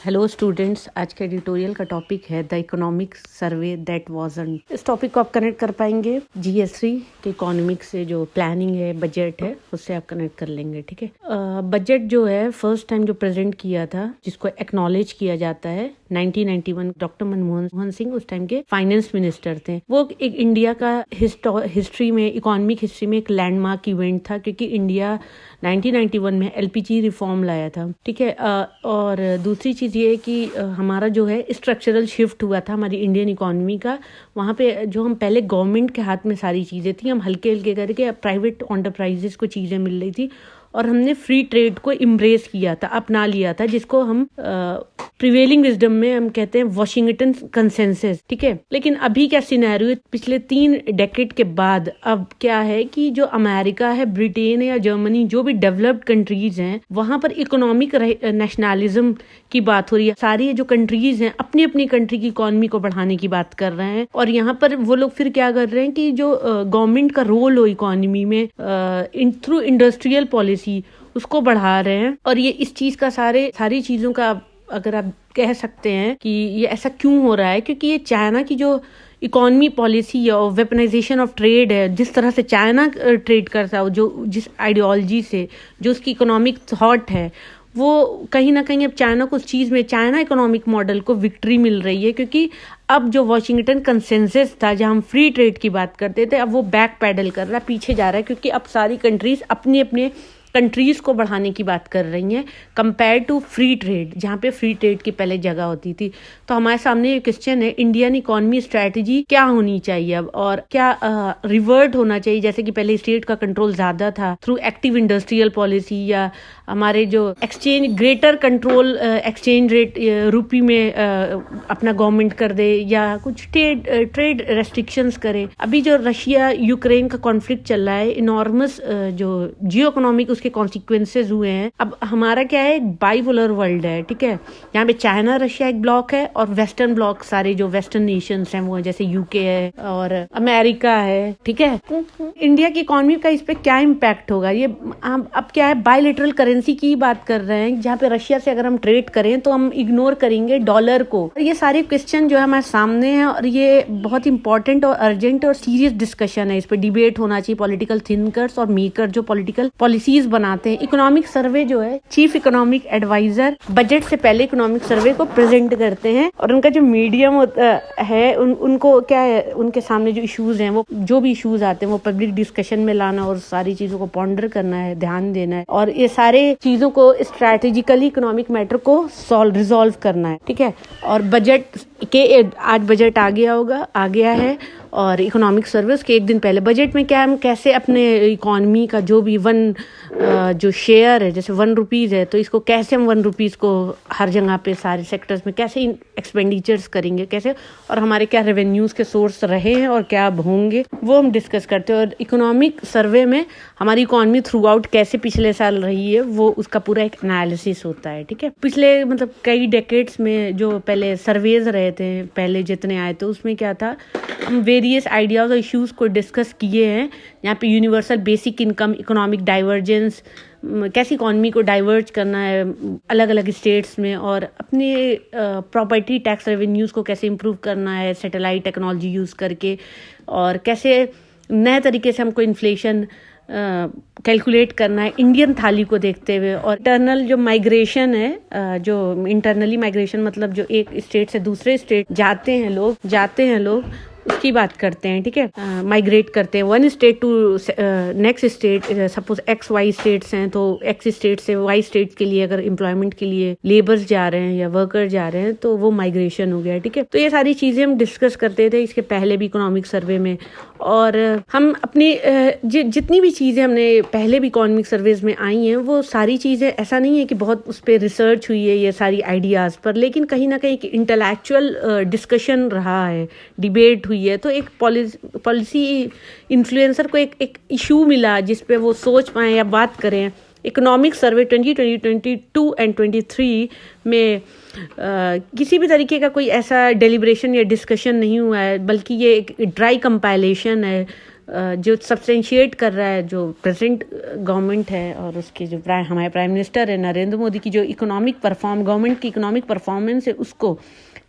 Hello students, आज के editorial का टॉपिक है the economic survey that wasn't. इस टॉपिक को आप कनेक्ट कर पाएंगे GS3 के इकोनॉमिक्स से, जो प्लानिंग है, बजट है, उससे आप कनेक्ट कर लेंगे। ठीक है, बजट जो है फर्स्ट टाइम जो प्रेजेंट किया था, जिसको एक्नॉलेज किया जाता है 1991, डॉक्टर मनमोहन सिंह उस टाइम के फाइनेंस मिनिस्टर थे। वो एक इंडिया का हिस्ट्री में, इकोनॉमिक हिस्ट्री में एक लैंडमार्क इवेंट था, क्योंकि इंडिया 1991 में LPG रिफॉर्म लाया था। ठीक है, और दूसरी चीज़ ये है कि हमारा जो है स्ट्रक्चरल शिफ्ट हुआ था हमारी इंडियन इकोनॉमी का। वहाँ पे जो हम पहले गवर्नमेंट के हाथ में सारी चीज़ें थी, हम हल्के हल्के करके प्राइवेट एंटरप्राइजेस को चीज़ें मिल रही थी, और हमने फ्री ट्रेड को इम्ब्रेस किया था, अपना लिया था, जिसको हम प्रिवेलिंग विजडम में हम कहते हैं वॉशिंगटन कंसेंसस। ठीक है, लेकिन अभी क्या सिनेरियो है, पिछले 3 डेकेड के बाद अब क्या है कि जो अमेरिका है, ब्रिटेन है या जर्मनी, जो भी डेवलप्ड कंट्रीज हैं, वहां पर इकोनॉमिक नेशनलिज्म की बात हो रही है। सारी जो कंट्रीज हैं अपनी अपनी कंट्री की इकोनॉमी को बढ़ाने की बात कर रहे हैं, और यहाँ पर वो लोग फिर क्या कर रहे हैं कि जो गवर्नमेंट का रोल हो इकोनॉमी में थ्रू इंडस्ट्रियल पॉलिसी, उसको बढ़ा रहे हैं। और ये इस चीज का सारी चीजों का अगर आप कह सकते हैं कि ये ऐसा क्यों हो रहा है, क्योंकि ये चाइना की जो इकोनॉमी पॉलिसी और वेपनाइजेशन ऑफ ट्रेड है, जिस तरह से चाइना ट्रेड करता है, जो जिस आइडियोलॉजी से, जो उसकी इकोनॉमिक थॉट है, वो कहीं ना कहीं अब चाइना को उस चीज़ में, चाइना इकोनॉमिक मॉडल को विक्ट्री मिल रही है। क्योंकि अब जो वॉशिंगटन कंसेंसस था, जहां हम फ्री ट्रेड की बात करते थे, अब वो बैक पैडल कर रहा है, पीछे जा रहा है, क्योंकि अब सारी कंट्रीज अपने अपने कंट्रीज को बढ़ाने की बात कर रही हैं कंपेयर टू फ्री ट्रेड, जहाँ पे फ्री ट्रेड की पहले जगह होती थी। तो हमारे सामने ये क्वेश्चन है, इंडियन इकोनॉमी स्ट्रेटजी क्या होनी चाहिए अब, और क्या रिवर्ट होना चाहिए? जैसे कि पहले स्टेट का कंट्रोल ज्यादा था थ्रू एक्टिव इंडस्ट्रियल पॉलिसी, या हमारे जो exchange, greater control exchange rate rupee में अपना गवर्नमेंट कर दे, या कुछ ट्रेड रेस्ट्रिक्शंस करे। अभी जो रशिया यूक्रेन का कॉन्फ्लिक्ट चल रहा है, इनॉर्मस जो जियो इकोनॉमिक के कॉन्सिक्वेंसेज हुए हैं। अब हमारा क्या है, बाइपोलर वर्ल्ड है। ठीक है, यहाँ पे चाइना रशिया एक ब्लॉक है, और वेस्टर्न ब्लॉक सारे जो वेस्टर्न नेशंस हैं वो है, जैसे UK है और अमेरिका है। ठीक है, इंडिया की इकोनॉमी का इस पे क्या इम्पैक्ट होगा? ये अब क्या है, बायलैटरल करेंसी की बात कर रहे हैं, जहाँ पे रशिया से अगर हम ट्रेड करें तो हम इग्नोर करेंगे डॉलर को। ये सारे क्वेश्चन जो है हमारे सामने हैं, और ये बहुत इंपॉर्टेंट और अर्जेंट और सीरियस डिस्कशन है। इस पे डिबेट होना चाहिए, पॉलिटिकल थिंकर्स और मेकर जो पॉलिटिकल पॉलिसीज बनाते हैं। इकोनॉमिक सर्वे जो है, चीफ इकोनॉमिक एडवाइजर बजट से पहले इकोनॉमिक सर्वे को प्रेजेंट करते हैं, और उनका जो मीडियम है, उनको क्या है, उनके सामने जो इश्यूज हैं, वो जो भी इश्यूज आते हैं वो पब्लिक डिस्कशन में लाना, और सारी चीजों को पॉन्डर करना है, ध्यान देना है, और ये सारे चीजों को स्ट्रैटेजिकली इकोनॉमिक मैटर को रिजॉल्व करना है। ठीक है, और बजट के आज बजट आ गया है, और इकोनॉमिक सर्विस के एक दिन पहले बजट में क्या हम कैसे अपने इकोनॉमी का जो भी जो शेयर है, जैसे 1 रुपीज़ है, तो इसको कैसे हम 1 रुपीज़ को हर जगह पे सारे सेक्टर्स में कैसे एक्सपेंडिचर्स करेंगे, कैसे, और हमारे क्या रेवेन्यूज़ के सोर्स रहे हैं और क्या अब होंगे, वो हम डिस्कस करते हैं। और इकोनॉमिक सर्वे में हमारी इकोनॉमी थ्रू आउट कैसे पिछले साल रही है, वो उसका पूरा एक एनालिसिस होता है। ठीक है, पिछले मतलब कई डेकेड्स में जो पहले सर्वेज रहे थे, पहले जितने आए थे, उसमें क्या था, हम वेरियस आइडियाज और इश्यूज को डिस्कस किए हैं। यहाँ पे universal basic income, economic divergence, कैसी इकोनॉमी को डाइवर्ज करना है अलग अलग स्टेट्स में, और अपने प्रॉपर्टी टैक्स रेवेन्यूज को कैसे इम्प्रूव करना है सैटेलाइट टेक्नोलॉजी यूज करके, और कैसे नए तरीके से हमको इन्फ्लेशन कैलकुलेट करना है इंडियन थाली को देखते हुए। और इंटरनल जो माइग्रेशन है, जो इंटरनली माइग्रेशन मतलब जो एक स्टेट से दूसरे स्टेट जाते हैं लोग, उसकी बात करते हैं। ठीक है, माइग्रेट करते हैं one state to next state. Suppose XY states हैं, तो X स्टेट से Y स्टेट के लिए अगर एम्प्लॉयमेंट के लिए लेबर्स जा रहे हैं या वर्कर जा रहे हैं, तो वो माइग्रेशन हो गया। ठीक है, तो ये सारी चीजें हम डिस्कस करते थे इसके पहले भी इकोनॉमिक सर्वे में, और हम अपनी जितनी भी चीजें हमने पहले भी इकोनॉमिक सर्वेज में आई हैं, वो सारी चीजें, ऐसा नहीं है कि बहुत उस पर रिसर्च हुई है ये सारी आइडियाज पर, लेकिन कहीं ना कहीं इंटेलेक्चुअल डिस्कशन रहा है, डिबेट हुई है। तो एक पॉलिसी इन्फ्लुएंसर को एक इशू मिला जिस पे वो सोच पाए या बात करें। इकोनॉमिक सर्वे 2022 एंड 23 में किसी भी तरीके का कोई ऐसा डेलिब्रेशन या डिस्कशन नहीं हुआ है, बल्कि ये एक ड्राई कंपाइलेशन है जो सब्सटेंशिएट कर रहा है जो प्रेजेंट गवर्नमेंट है और उसके जो हमारे प्राइम मिनिस्टर है नरेंद्र मोदी की जो गवर्नमेंट की इकोनॉमिक परफॉर्मेंस है उसको,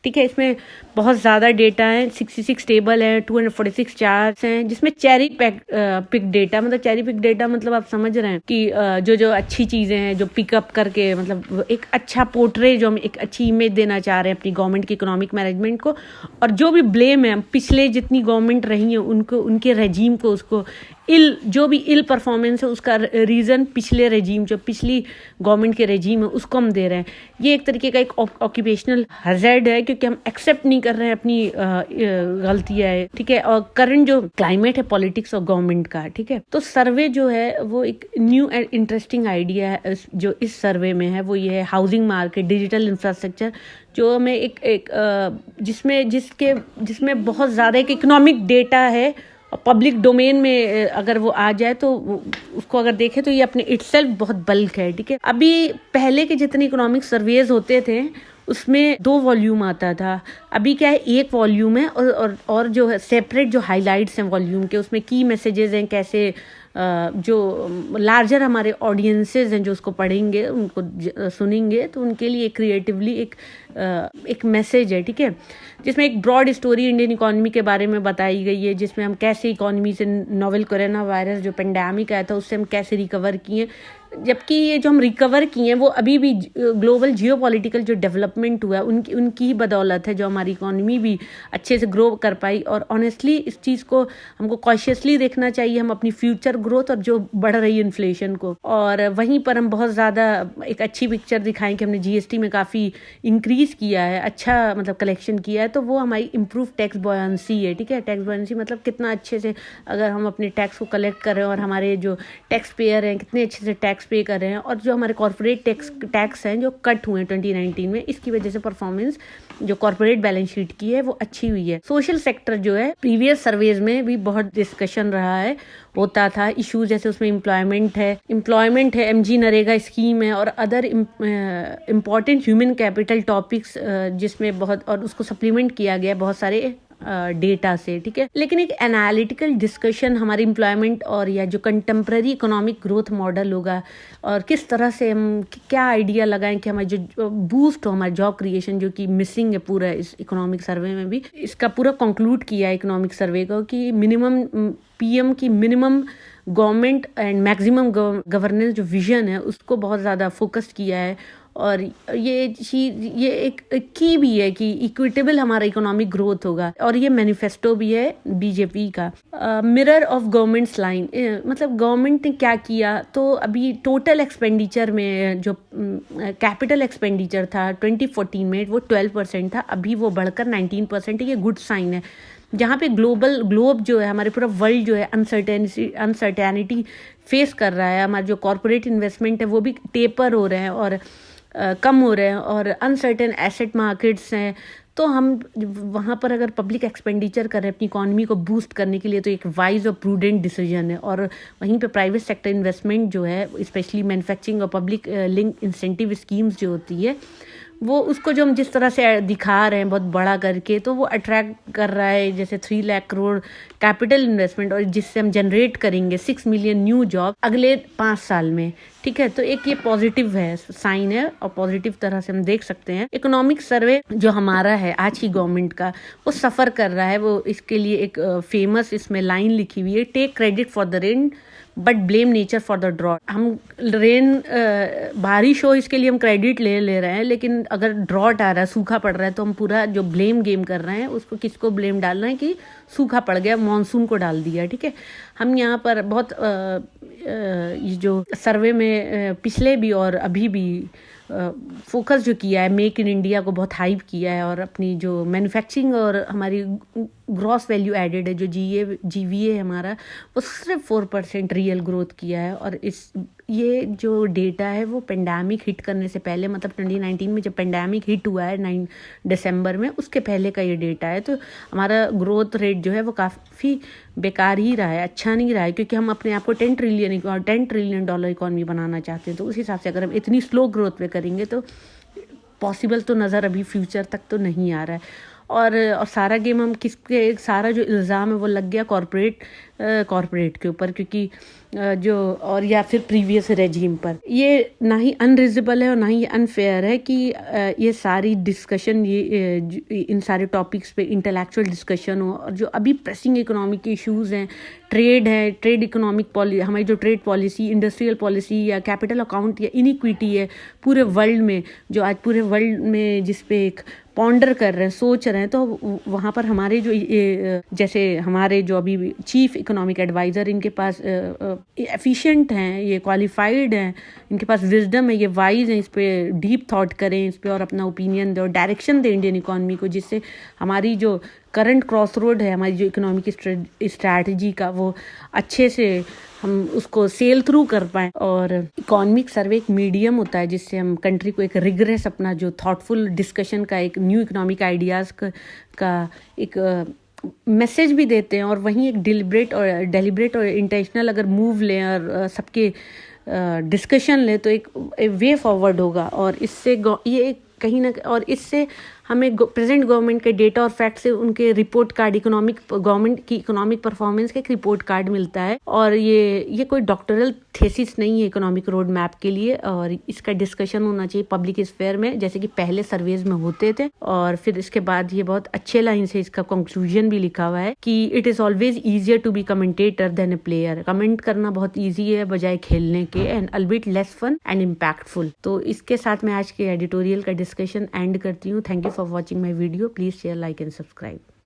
ठीक है। इसमें बहुत ज़्यादा डेटा है, 66 टेबल है, 246 चार्ट्स हैं, जिसमें चेरी पिक डेटा, मतलब चेरी पिक डेटा मतलब आप समझ रहे हैं कि जो जो अच्छी चीज़ें हैं जो पिकअप करके, मतलब एक अच्छा पोर्ट्रे, जो हम एक अच्छी इमेज देना चाह रहे हैं अपनी गवर्नमेंट की इकोनॉमिक मैनेजमेंट को, और जो भी ब्लेम है पिछले जितनी गवर्नमेंट रही है उनको, उनके रेजीम को, उसको जो भी इल परफॉर्मेंस है उसका रीज़न पिछले रेजीम, जो पिछली गवर्नमेंट के रेजीम है उसको हम दे रहे हैं। ये एक तरीके का एक ऑक्यूपेशनल हैज़र्ड है, क्योंकि हम एक्सेप्ट नहीं कर रहे हैं अपनी गलतियाँ है, ठीक है। और करंट जो क्लाइमेट है पॉलिटिक्स और गवर्नमेंट का, ठीक है। तो सर्वे जो है वो एक न्यू एंड इंटरेस्टिंग आइडिया है जो इस सर्वे में है, वो ये है हाउसिंग मार्केट, डिजिटल इंफ्रास्ट्रक्चर, जो हमें एक जिसमें बहुत ज़्यादा एक इकोनॉमिक डेटा है, पब्लिक डोमेन में अगर वो आ जाए तो उसको अगर देखें तो ये अपने इटसेल्फ बहुत बल्क है, ठीक है। अभी पहले के जितने इकोनॉमिक सर्वेज होते थे उसमें 2 वॉल्यूम आता था, अभी क्या है 1 वॉल्यूम है, और जो है सेपरेट जो हाइलाइट्स हैं वॉल्यूम के, उसमें की मैसेजेस हैं, कैसे जो लार्जर हमारे ऑडियंसेस हैं जो उसको पढ़ेंगे, उनको सुनेंगे, तो उनके लिए क्रिएटिवली एक मैसेज है, ठीक है। जिसमें एक ब्रॉड स्टोरी इंडियन इकोनॉमी के बारे में बताई गई है, जिसमें हम कैसे इकोनॉमी से नोवेल कोरोना वायरस जो पेंडेमिक आया था उससे हम कैसे रिकवर किए, जबकि ये जो हम रिकवर किए हैं वो अभी भी ग्लोबल जियोपॉलिटिकल जो डेवलपमेंट हुआ है उनकी ही बदौलत है, जो हमारी इकोनॉमी भी अच्छे से ग्रो कर पाई। और ऑनेस्टली इस चीज़ को हमको कॉशियसली देखना चाहिए, हम अपनी फ्यूचर ग्रोथ और जो बढ़ रही इन्फ्लेशन को, और वहीं पर हम बहुत ज़्यादा एक अच्छी पिक्चर दिखाएं कि हमने जीएसटी में काफ़ी इंक्रीज़ किया है, अच्छा मतलब कलेक्शन किया है, तो वो हमारी इम्प्रूव टैक्स बॉयंसी है, ठीक है। टैक्स बॉयंसी मतलब कितना अच्छे से अगर हम अपने टैक्स को कलेक्ट कर रहे हैं और हमारे जो टैक्स पेयर हैं कितने अच्छे से टैक्स पे कर रहे हैं, और जो हमारे कॉर्पोरेट टैक्स हैं जो कट हुए हैं 2019 में, इसकी वजह से परफॉर्मेंस जो कॉर्पोरेट बैलेंस शीट की है वो अच्छी हुई है। सोशल सेक्टर जो है प्रीवियस सर्वेज में भी बहुत डिस्कशन रहा है, होता था इश्यूज, जैसे उसमें एम्प्लॉयमेंट है, एमजी नरेगा स्कीम है, और other important human capital topics, जिसमें बहुत, और उसको सप्लीमेंट किया गया बहुत सारे डेटा से, ठीक है। लेकिन एक एनालिटिकल डिस्कशन हमारी एम्प्लॉयमेंट और या जो कंटेम्प्रेरी इकोनॉमिक ग्रोथ मॉडल होगा, और किस तरह से हम क्या आइडिया लगाएं कि हमारी जो बूस्ट हो हमारी जॉब क्रिएशन, जो कि मिसिंग है पूरा इस इकोनॉमिक सर्वे में भी, इसका पूरा कंक्लूड किया है इकोनॉमिक सर्वे को कि मिनिमम पीएम की minimum government and maximum governance जो विजन है उसको बहुत ज़्यादा फोकस किया है। और ये एक की भी है कि इक्विटेबल हमारा इकोनॉमिक ग्रोथ होगा, और ये मैनिफेस्टो भी है बीजेपी का। मिरर ऑफ गवर्नमेंट्स लाइन, मतलब गवर्नमेंट ने क्या किया, तो अभी टोटल एक्सपेंडिचर में जो कैपिटल एक्सपेंडिचर था 2014 में वो 12% था, अभी वो बढ़कर 19% है। ये गुड साइन है, जहाँ पे ग्लोब जो है हमारे पूरा वर्ल्ड जो है अनसर्टेनिटी फेस कर रहा है, हमारे जो कॉर्पोरेट इन्वेस्टमेंट है वो भी टेपर हो रहे हैं और कम हो रहे हैं, और अनसर्टेन एसेट मार्केट्स हैं, तो हम वहाँ पर अगर पब्लिक एक्सपेंडिचर कर रहे हैं अपनी इकोनॉमी को बूस्ट करने के लिए, तो एक वाइज और प्रूडेंट डिसीजन है। और वहीं पे प्राइवेट सेक्टर इन्वेस्टमेंट जो है, स्पेशली मैन्युफैक्चरिंग और पब्लिक लिंक इंसेंटिव स्कीम्स जो होती है, वो उसको जो हम जिस तरह से दिखा रहे हैं बहुत बड़ा करके, तो वो अट्रैक्ट कर रहा है, जैसे 3 लाख करोड़ कैपिटल इन्वेस्टमेंट, और जिससे हम जनरेट करेंगे 6 मिलियन न्यू जॉब अगले 5 साल में, ठीक है। तो एक ये पॉजिटिव है, साइन है, और पॉजिटिव तरह से हम देख सकते हैं। इकोनॉमिक सर्वे जो हमारा है आज की गवर्नमेंट का, वो सफ़र कर रहा है, वो इसके लिए एक फेमस इसमें लाइन लिखी हुई है, take credit for the rain but blame nature for the drought. हम बारिश हो इसके लिए हम क्रेडिट ले रहे हैं, लेकिन अगर ड्रॉट आ रहा है, सूखा पड़ रहा है, तो हम पूरा जो ब्लेम गेम कर रहे हैं उसको किसको ब्लेम डाल रहे हैं कि सूखा पड़ गया, मानसून को डाल दिया, ठीक है। हम यहाँ पर बहुत जो सर्वे में पिछले भी और अभी भी फोकस जो किया है, मेक इन इंडिया को बहुत हाइप किया है, और अपनी जो मैन्युफैक्चरिंग और हमारी ग्रॉस वैल्यू एडेड है जो जीवीए है हमारा, वो सिर्फ 4% रियल ग्रोथ किया है। और ये जो डेटा है वो पेंडेमिक हिट करने से पहले, मतलब 2019 में जब पेंडेमिक हिट हुआ है 9 दिसंबर में, उसके पहले का ये डेटा है। तो हमारा ग्रोथ रेट जो है वो काफ़ी बेकार ही रहा है, अच्छा नहीं रहा है, क्योंकि हम अपने आप को $10 ट्रिलियन इकॉनमी बनाना चाहते हैं। तो उस हिसाब से अगर हम इतनी स्लो ग्रोथ पे करेंगे तो पॉसिबल तो नज़र अभी फ्यूचर तक तो नहीं आ रहा है। और सारा गेम हम किसके, सारा जो इल्ज़ाम है वो लग गया कॉरपोरेट के ऊपर, क्योंकि जो और या फिर प्रीवियस रेजीम पर। ये ना ही अनरीजनेबल है और ना ही अनफेयर है कि ये सारी डिस्कशन, ये इन सारे टॉपिक्स पे इंटेलेक्चुअल डिस्कशन हो। और जो अभी प्रेसिंग इकोनॉमिक इश्यूज हैं, ट्रेड है, ट्रेड इकोनॉमिक पॉलिसी, हमारी जो ट्रेड पॉलिसी, इंडस्ट्रियल पॉलिसी या कैपिटल अकाउंट या इनइक्विटी है पूरे वर्ल्ड में, जो आज पूरे वर्ल्ड में जिस पे एक पॉन्डर कर रहे हैं, सोच रहे हैं, तो वहाँ पर हमारे जो जैसे हमारे जो अभी चीफ इकोनॉमिक एडवाइज़र, इनके पास एफिशिएंट हैं, ये क्वालिफाइड हैं, इनके पास विजडम है, ये वाइज हैं, इस पर डीप थॉट करें इस पर और अपना ओपिनियन दें और डायरेक्शन दें इंडियन इकोनॉमी को, जिससे हमारी जो करंट क्रॉस रोड है, हमारी जो इकोनॉमिक स्ट्रैटेजी का, वो अच्छे से हम उसको सेल थ्रू कर पाएँ। और इकोनॉमिक सर्वे एक मीडियम होता है जिससे हम कंट्री को एक रिगरेस, अपना जो थॉटफुल डिस्कशन का, एक न्यू इकोनॉमिक आइडियाज़ का एक मैसेज भी देते हैं, और वहीं एक डेलिब्रेट और इंटेंशनल अगर मूव लें और सबके डिस्कशन लें तो एक वे फॉरवर्ड होगा। और इससे ये कहीं ना, और इससे हमें प्रेजेंट गवर्नमेंट के डेटा और फैक्ट से उनके रिपोर्ट कार्ड, गवर्नमेंट की इकोनॉमिक परफॉर्मेंस का एक रिपोर्ट कार्ड मिलता है। और ये कोई डॉक्टरल थेसिस नहीं है इकोनॉमिक रोड मैप के लिए, और इसका डिस्कशन होना चाहिए पब्लिक स्फेयर में, जैसे कि पहले सर्वेज में होते थे। और फिर इसके बाद ये बहुत अच्छे लाइन से इसका कंक्लूजन भी लिखा हुआ है कि it is always easier to be commentator than a player. Comment करना बहुत ईजी है बजाय खेलने के, and albeit less fun and impactful. तो इसके साथ मैं आज के एडिटोरियल का डिस्कशन एंड करती हूँ। Thank you for watching my video. Please share, like and subscribe.